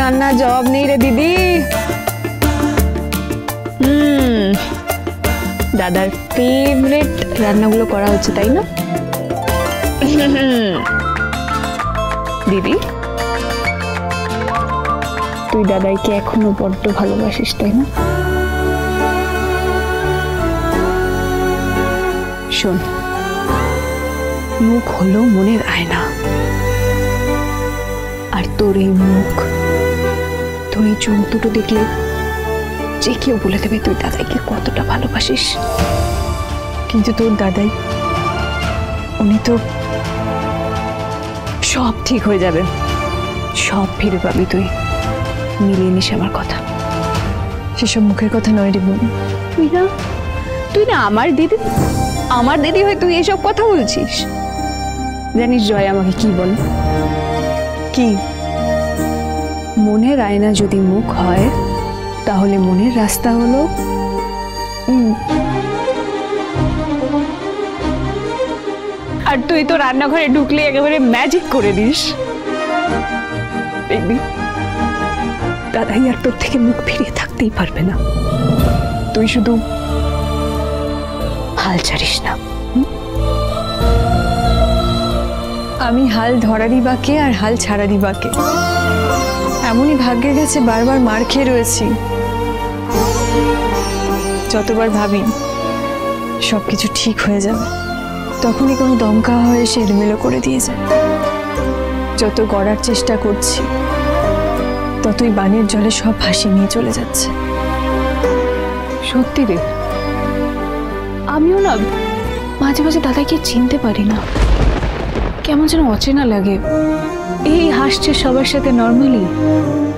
রান্নার জবাব নেই রে দিদি। দাদার ফেভারিট রান্নাগুলো করা হচ্ছে, তাই না? দিদি, তুই দাদাইকে এখনো বড্ড ভালোবাসিস, তাই না? শোন, মুখ হলো মনের আয়না, আর তোর এই মুখ, তোর এই চোখ দুটো দেখলে যে কেউ বলে দেবে তুই দাদাইকে কতটা ভালোবাসিস। কিন্তু তোর দাদাই, উনি তো সব ঠিক হয়ে যাবে, সব ফিরে পাবি তুই, মিলিয়ে নিস আমার কথা। সেসব মুখের কথা নয় রে বোন। তুই না আমার দিদি হয়ে তুই এসব কথা বলছিস? জানিস জয় আমাকে কি বল? কি? মনের আয়না যদি মুখ হয় তাহলে মনের রাস্তা হলো আর তুই তো রান্নাঘরে ঢুকলে একেবারে ম্যাজিক করে দিস। দেখবি দাদাই আর তোর থেকে মুখ ফিরিয়ে থাকতেই পারবে না। তুই শুধু হাল ছাড়িস না। আমি হাল ধরারই বাকে আর হাল ছাড়ারই বাকে। এমনই ভাগ্যের কাছে বারবার মার খেয়ে রয়েছি। যতবার ভাবি সবকিছু ঠিক হয়ে যাবে, তখনই কোনো দমকা হয়ে সে এলোমেলো করে দিয়ে যায়। যত গড়ার চেষ্টা করছি ততই বানের জলে সব ভাসিয়ে নিয়ে চলে যাচ্ছে। সত্যি রে, আমিও না মাঝে মাঝে দাদাকে চিনতে পারি না, কেমন যেন অচেনা লাগে। এই হাসছে সবার সাথে নর্মালি,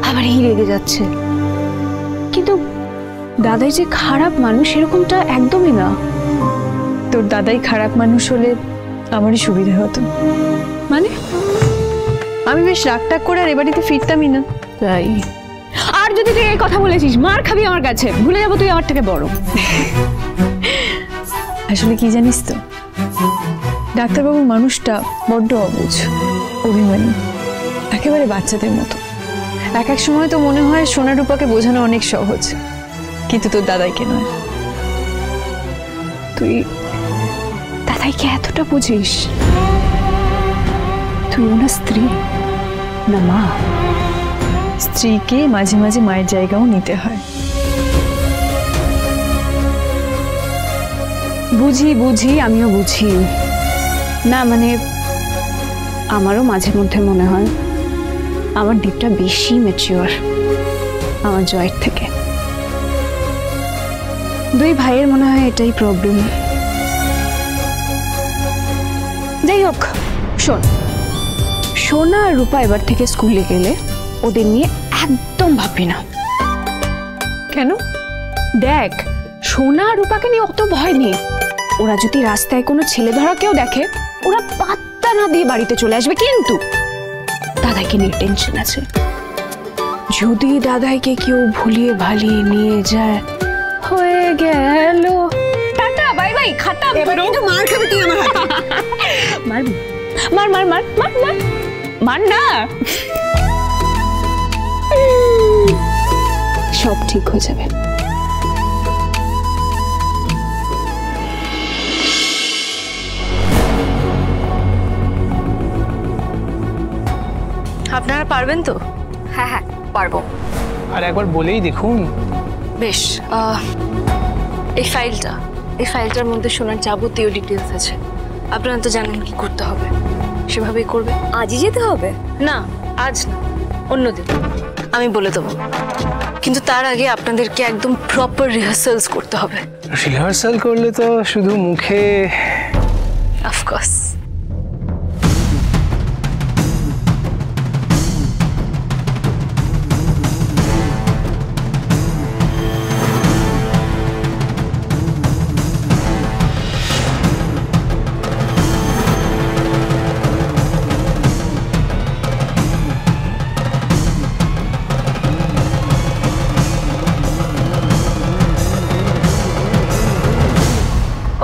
আবার এই রেগে যাচ্ছে। কিন্তু দাদাই যে খারাপ মানুষ এরকমটা একদমই না। তোর দাদাই খারাপ মানুষ হলে আমারই সুবিধা হতো। মানে আমি বেশ রাগটাগ করে আর এ বাড়িতে ফিরতামই না। তাই? আর যদি তুই এই কথা বলেছিস মার খাবি আমার কাছে, ভুলে যাবো তুই আমার থেকে বড়। আসলে কি জানিস তো, ডাক্তারবাবুর মানুষটা বড্ড অবুঝ, অভিমানী, একেবারে বাচ্চাদের মতো। এক এক সময় তো মনে হয় সোনা রূপাকে বোঝানো অনেক সহজ, কিন্তু তোর দাদাইকে নয়। তুই দাদাইকে এতটা বুঝিস? তুই ওনার স্ত্রী না মা। স্ত্রীকে মাঝে মাঝে মায়ের জায়গাও নিতে হয়। বুঝি বুঝি, আমিও বুঝি না। মানে আমারও মাঝে মধ্যে মনে হয় আমার দীপটা বেশি ম্যাচিওর আমার জয়ের থেকে। দুই ভাইয়ের মনে হয় এটাই প্রবলেম। যাই হোক, শোন, সোনা আর রূপা এবার থেকে স্কুলে গেলে ওদের নিয়ে একদম ভাববি না। কেন? দেখ, সোনা আর রূপাকে নিয়ে অত ভয় নেই। ওরা যদি রাস্তায় কোনো ছেলে ধরা কেউ দেখে, ওরা পাত্তা না দিয়ে বাড়িতে চলে আসবে। কিন্তু দাদাইকে নিয়ে টেনশন আছে। যদি দাদাইকে কেউ ভুলিয়ে ভালিয়ে নিয়ে যায়, হয়ে গেল, টাটা বাই বাই, খাতা। এবার কিন্তু মার খাবি তুই আমার হাতে। মারবি? মার মার মার মার মার মার না, সব ঠিক হয়ে যাবে। আপনারা পারবেন তো? হ্যাঁ হ্যাঁ পারবো। আর একবার বলেই দেখুন। বেশ, এই ফাইলটার মধ্যে সোনার যাবতীয় ডিটেলস আছে। আপনারা তো জানেন কি করতে হবে, সেভাবেই করবে। আজই যেতে হবে? না, আজ না, অন্যদিন আমি বলে দেবো। কিন্তু তার আগে আপনাদেরকে একদম প্রপার রিহার্সালস করতে হবে। রিহার্সাল করলে তো শুধু মুখে? Of course.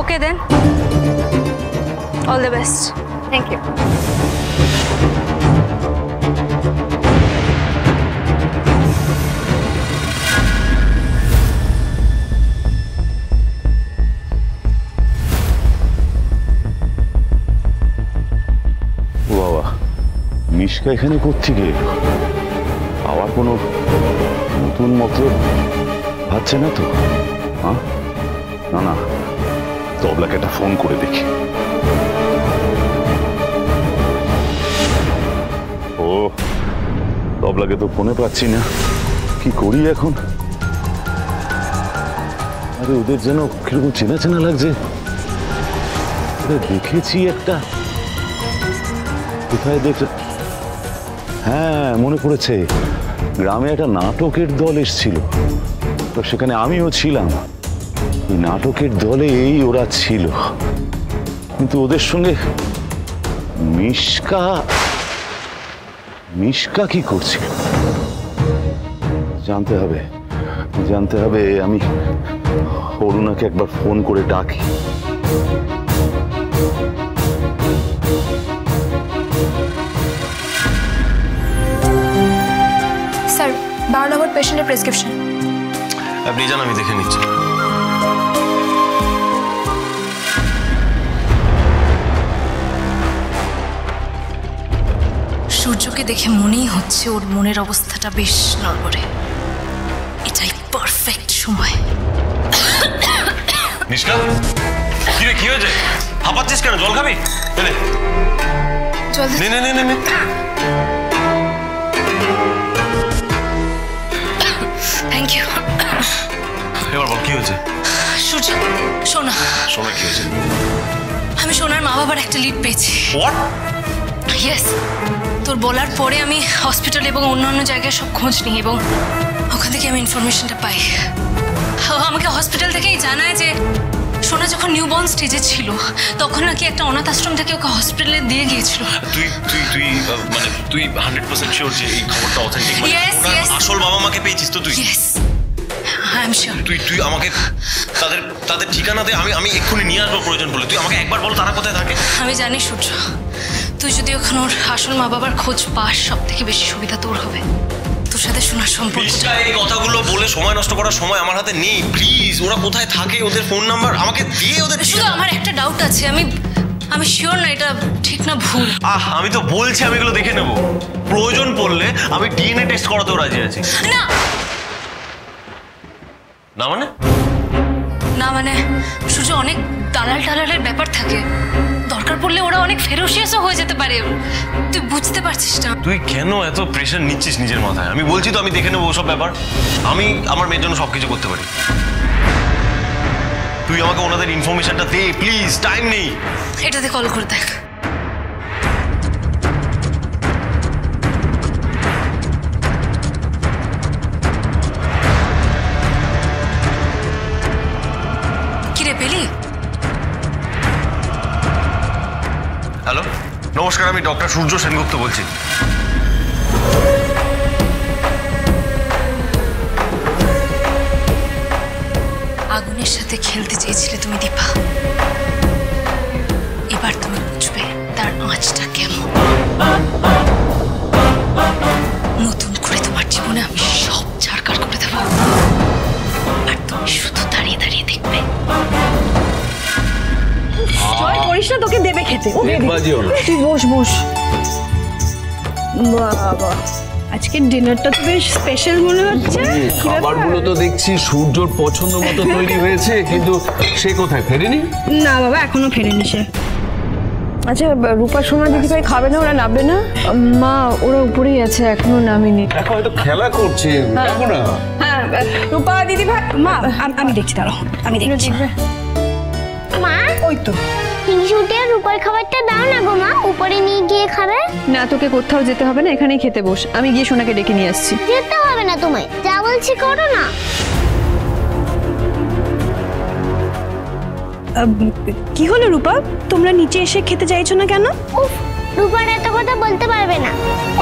Okay then. All the best. Thank you. Mishka এখানে কোত্থেকে এলো? আবার কোনো নতুন মতো ভাবছে না তো? হ্যাঁ, না না, তবলাকে একটা ফোন করে দেখি। ও, তবলাকে তো ফোনে পাচ্ছি না, কি করি এখন? আরে ওদের যেন কিরকম চেনা চেনা লাগছে। দেখেছি একটা, কোথায় দেখে, হ্যাঁ মনে পড়েছে, গ্রামে একটা নাটকের দল এসেছিল, তো সেখানে আমিও ছিলাম। ওই নাটকের দলে ওরা ছিল, কিন্তু ওদের সঙ্গে মিশকা কি করছিল জানতে হবে। আমি অরুণাকে একবার ফোন করে ডাকি। স্যার 12 নম্বর পেশেন্টের প্রেসক্রিপশন। আপনি জান, আমি দেখে নিচ্ছি। সূর্যকে দেখে মনেই হচ্ছে ওর মনের অবস্থাটা বেশ নড়বড়ে। এটাই পারফেক্ট সময়। মিশকা, কি হয়েছে? হাঁপাচ্ছিস কেন? জল খাবি? জল নে নে নে নে। Thank you. এবার বল কি হয়েছে? সূর্য, সোনা কি হয়েছে? আমি সোনার মা বাবার একটা লিড পেয়েছি। হোয়াট? ইয়েস, তোর বলার পরে আমি হসপিটাল এবং অন্যান্য জায়গায় সব খোঁজ নিই এবং ওখান থেকে আমি ইনফরমেশনটা পাই। আমাকে হসপিটাল থেকেই জানায় যে সোনা যখন নিউবর্ন স্টেজে ছিল তখন নাকি একটা অনাথ আশ্রম থেকে ওকে হসপিটালে দিয়ে গিয়েছিল। তুই 100% শিওর যে এই খবরটা অথেন্টিক? Yes, yes. আসল বাবা মাকে পেয়েছিস তো তুই? Yes, I am sure. তুই আমাকে তাদের ঠিকানা দে, আমি এক্ষুনি নিয়ে আসবো প্রয়োজন বলে। তুই আমাকে একবার বল তারা কোথায় থাকে। আমি জানি সূর্য, তুই যদি ওখানে ওর আসল মা বাবার খোঁজ পাস সব থেকে বেশি সুবিধা তোর হবে। তোর সাথে শোনার সম্পর্ক। এই কথাগুলো বলে সময় নষ্ট করার সময় আমার হাতে নেই। প্লিজ, ওরা কোথায় থাকে, ওদের ফোন নাম্বার আমাকে দিয়ে ওদের। শুধু আমার একটা ডাউট আছে, আমি শিওর না এটা ঠিক না ভুল। আমি তো বলছি আমি এগুলো দেখে নেব, প্রয়োজন পড়লে আমি ডিএনএ টেস্ট করাতেও রাজি আছি। না না মানে? না মানে সূর্য, অনেক দালালের ব্যাপার থাকে, দরকার পড়লে ওরা অনেক ফেরোসিয়াসও হয়ে যেতে পারে। তুই বুঝতে পারছিস না? তুই কেন এত প্রেশার নিচ্ছিস নিজের মাথায়? আমি বলছি তো আমি দেখে নেবো ওসব ব্যাপার। আমি আমার মেয়ের জন্য সবকিছু করতে পারি। তুই আমাকে ওনাদের ইনফরমেশনটা দে প্লিজ, টাইম নেই। এটাতে কল করে দেখ। কিরে পেলি? হ্যালো, নমস্কার, আমি ডক্টর সূর্য সেনগুপ্ত বলছি। আগুনের সাথে খেলতে চেয়েছিলে তুমি দীপা, এবার তুমি বুঝবে তার আঁচটা কেমন। নতুন করে তোমার জীবনে আমি সব ছাড়কার করে দেব, আর তুমি শুধু দাঁড়িয়ে দাঁড়িয়ে দেখবে। জয় করিস না, তোকে দেবে খেতে। তুই বস। বাবা, আজকের ডিনারটা তো বেশ স্পেশাল মনে হচ্ছে। খাবারগুলো তো দেখছি সূর্যর পছন্দ মতো তৈরি হয়েছে, কিন্তু সে কোথায় ফেরেনি? না বাবা, এখনো ফেরেনি সে। আচ্ছা, রূপা সোনা দিদিভাই খাবে না? ওরা নামবে না? মা, ওরা উপরেই আছে, এখনো নামেনি। এখন হয়তো খেলা করছে, যাবো না। হ্যাঁ, রূপা দিদিভাই। মা, আমি দেখছি, দাঁড়াও, আমি দেখছি। মা, ওই তো হিংসুটে রূপার খাবারটা দাও না গো মা, উপরে নিয়ে গিয়ে খাবে। না, তোকে কোথাও যেতে হবে না, এখানেই খেতে বস। আমি গিয়ে সোনাকে ডেকে নিয়ে আসছি। যেতে হবে না তোমায়, যা বলছি করো না। কি হলো রূপা, তোমরা নিচে এসে খেতে চাইছো না কেন? উফ, রূপার এত কথা বলতে পারবে না।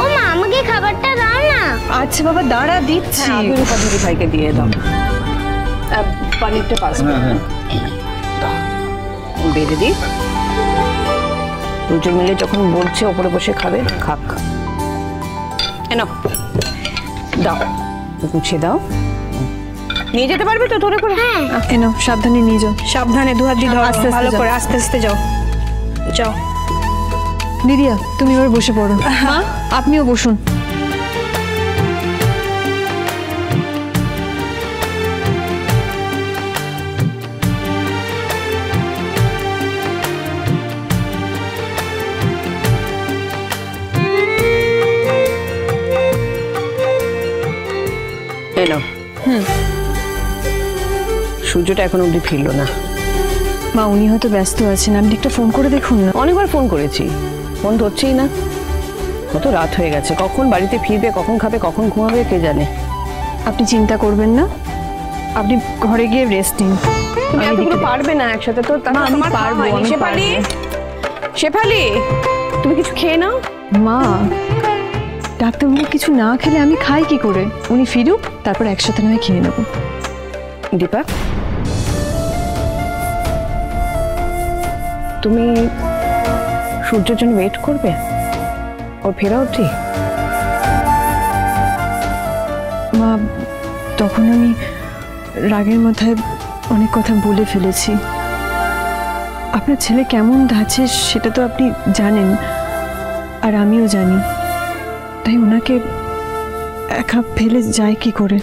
ও মা, আমাকে খাবারটা দাও না। আচ্ছা বাবা, দাঁড়া, দিচ্ছি। রূপা দিদিভাইকে দিয়ে দাও পানিরটা পাস। বেঁধে দিই, দুজন মিলে যখন বলছে ওপরে বসে খাবে, খাক। এনো দাও, গুছিয়ে দাও। নিয়ে যেতে পারবে তো তোরে করে? হ্যাঁ। এনো, সাবধানে নিয়ে যাও। সাবধানে, দু হাত দিয়ে ধরো, ভালো করে, আস্তে আস্তে যাও। যাও। দিদিয়া তুমি এবার বসে পড়ো। মা আপনিও বসুন। এলো সূর্যটা এখন অবধি ফিরলো না। মা উনি হয়তো ব্যস্ত আছেন, আপনি একটা ফোন করে দেখুন না। অনেকবার ফোন করেছি, ফোন ধরছেই না। কত রাত হয়ে গেছে, কখন বাড়িতে ফিরবে, কখন খাবে, কখন ঘুমাবে কে জানে। আপনি চিন্তা করবেন না, আপনি ঘরে গিয়ে রেস্ট নিন। তুমি এতগুলো পারবে না একসাথে তো। মা, আমি পারবো, আমি শেফালি, শেফালি তুমি কিছু খেয়ে নাও। মা ডাক্তারবাবু কিছু না খেলে আমি খাই কি করে? উনি ফিরুক, তারপর একসাথে নয় খেয়ে নেবো। দীপা তুমি সূর্যের জন্য ওয়েট করবে, ওর ফেরা অবধি? মা তখন আমি রাগের মাথায় অনেক কথা বলে ফেলেছি। আপনার ছেলে কেমন আছে সেটা তো আপনি জানেন, আর আমিও জানি। তাই ওনাকে একা ফেলে যায় কি করে?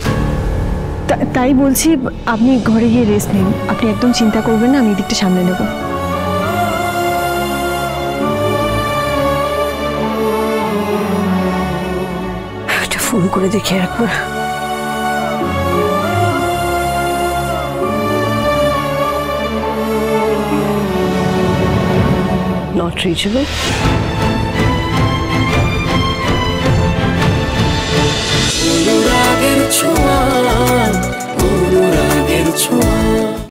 তাই বলছি আপনি ঘরে গিয়ে রেস্ট নিন, আপনি একদম চিন্তা করবেন না, আমি এদিকটা সামলে নেব। একটা ফোন করে দেখি একবার। Not reachable. অনুরাগের ছোঁয়া, অনুরাগের ছোঁয়া।